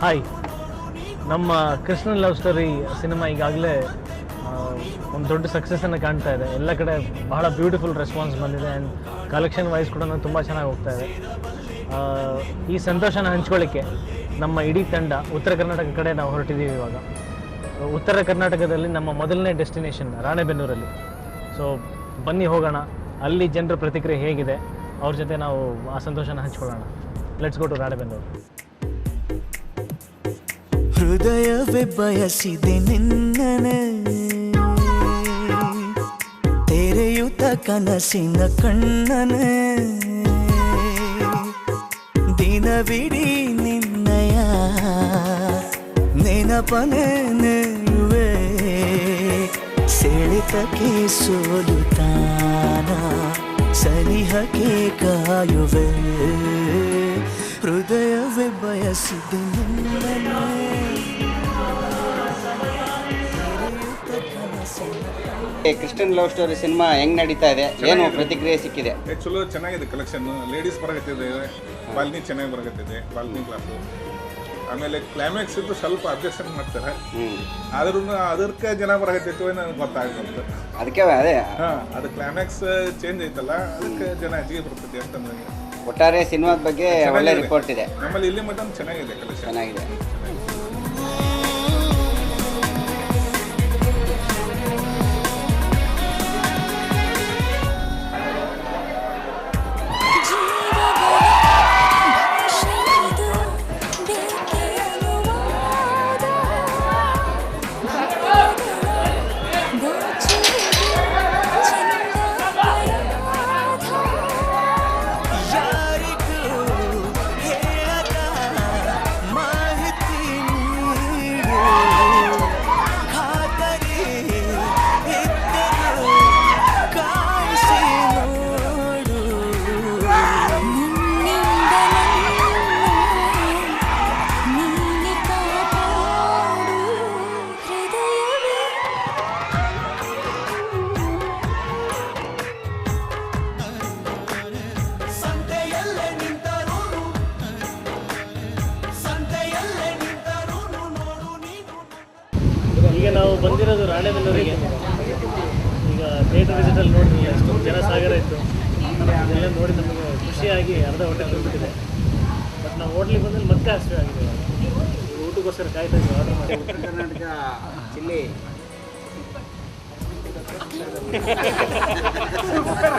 Hi, ನಮ್ಮ Krishnan love story cinema ಈಗಾಗಲೇ ಒಂದು ದೊಡ್ಡ ಸಕ್ಸಸ್ಸನ್ನು ಕಾಣ್ತಾ ಇದೆ. ಎಲ್ಲ ಕಡೆ ಬಹಳ ಬ್ಯೂಟಿಫುಲ್ ರೆಸ್ಪಾನ್ಸ್ ಬಂದಿದೆ ಆ್ಯಂಡ್ ಕಲೆಕ್ಷನ್ ವೈಸ್ ಕೂಡ ತುಂಬ ಚೆನ್ನಾಗಿ ಹೋಗ್ತಾ ಇದೆ. ಈ ಸಂತೋಷನ ಹಂಚ್ಕೊಳ್ಳಿಕ್ಕೆ ನಮ್ಮ ಇಡೀ ತಂಡ ಉತ್ತರ ಕರ್ನಾಟಕ ಕಡೆ ನಾವು ಹೊರಟಿದ್ದೀವಿ. ಇವಾಗ ಉತ್ತರ ಕರ್ನಾಟಕದಲ್ಲಿ ನಮ್ಮ ಮೊದಲನೇ ಡೆಸ್ಟಿನೇಷನ್ ರಾಣೆಬೆನ್ನೂರಲ್ಲಿ. ಸೊ ಬನ್ನಿ ಹೋಗೋಣ, ಅಲ್ಲಿ ಜನರ ಪ್ರತಿಕ್ರಿಯೆ ಹೇಗಿದೆ ಅವ್ರ ಜೊತೆ ನಾವು ಆ ಸಂತೋಷನ ಹಂಚ್ಕೊಳ್ಳೋಣ. Let's go to Ranebennur. ಹೃದಯವೇ ಬಯಸಿದೆ ನಿನ್ನನೆ, ತೆರೆಯುತ್ತ ಕನಸಿನ ಕಣ್ಣನೆ, ದಿನವಿಡೀ ನಿನ್ನಯ ನೆನಪನೆ ನೆಯುವೆ, ಸೆಳೆತಕ್ಕೆ ಸೋಲುತ್ತಾನ ಸನಿಹಕ್ಕೆ ಕಾಯುವೆ. ಹೃದಯವೇ ಬಯಸಿದೆ ನಿನ್ನನೆ. ಕ್ರಿಶ್ಚಿಯನ್ ಲವ್ ಸ್ಟೋರಿ ಸಿನಿಮಾ ಹೆಂಗ್ ನಡೀತಾ ಇದೆ, ಏನು ಪ್ರತಿಕ್ರಿಯೆ ಸಿಕ್ಕಿದೆ? ಚಲೋ ಚೆನ್ನಾಗಿದೆ ಕಲೆಕ್ಷನ್. ಲೇಡೀಸ್ ಬರಕತ್ತಿದೆ, ಬಾಲ್ನಿ ಚೆನ್ನಾಗಿ ಬರಕತ್ತಿದೆ, ಬಾಲ್ನಿ ಕ್ಲಾಸು. ಆಮೇಲೆ ಕ್ಲೈಮ್ಯಾಕ್ಸ್ ಇದ್ದು ಸ್ವಲ್ಪ ಅಬ್ಜೆಕ್ಷನ್ ಮಾಡ್ತಾರೆ, ಆದ್ರೂ ಅದಕ್ಕೆ ಜನ ಬರಕತ್ತೈತಿ ನನಗೆ ಗೊತ್ತಾಗುತ್ತೆ. ಅದಕ್ಕೆ ಅದೇ ಅದು ಕ್ಲೈಮ್ಯಾಕ್ಸ್ ಚೇಂಜ್ ಐತಲ್ಲ, ಅದಕ್ಕೆ ಜನ ಹೆಚ್ಚಿಗೆ ಬರ್ತೈತಿ ಅಂತ ನನಗೆ. ಒಟ್ಟಾರೆ ಸಿನಿಮಾದ ಬಗ್ಗೆ ಒಳ್ಳೆ ರಿಪೋರ್ಟ್ ಇದೆ. ನಮ್ಮಲ್ಲಿ ಇಲ್ಲಿ ಮಟ್ಟ ಚೆನ್ನಾಗಿದೆ ಕಲೆಕ್ಷನ್, ಚೆನ್ನಾಗಿದೆ. ಈಗ ನಾವು ಬಂದಿರೋದು ರಾಣೆಬೆನ್ನೂರಿಗೆ. ಈಗ ಥಿಯೇಟರ್ ವಿಸಿಟಲ್ಲಿ ನೋಡಿದ್ವಿ ಅಷ್ಟೊಂದು ಜನ ಸಾಗರ ಇತ್ತು. ಅದೆಲ್ಲ ನೋಡಿ ನಮಗೆ ಖುಷಿಯಾಗಿ ಅರ್ಧ ಹೊಟ್ಟೆ ತುಂಬಿಟ್ಟಿದೆ. ಬಟ್ ನಾವು ಹೋಟ್ಲಿಗೆ ಬಂದಲ್ಲಿ ಮತ್ತೆ ಅಷ್ಟೇ ಆಗಿದೆ. ಊಟಕ್ಕೋಸ್ಕರ ಕಾಯ್ತಾ ಇದ್ವಿ, ಆರ್ಡರ್ ಮಾಡಿ. ಉತ್ತರ ಕರ್ನಾಟಕ ಚಿಲ್ಲಿ ಸೂಪರ್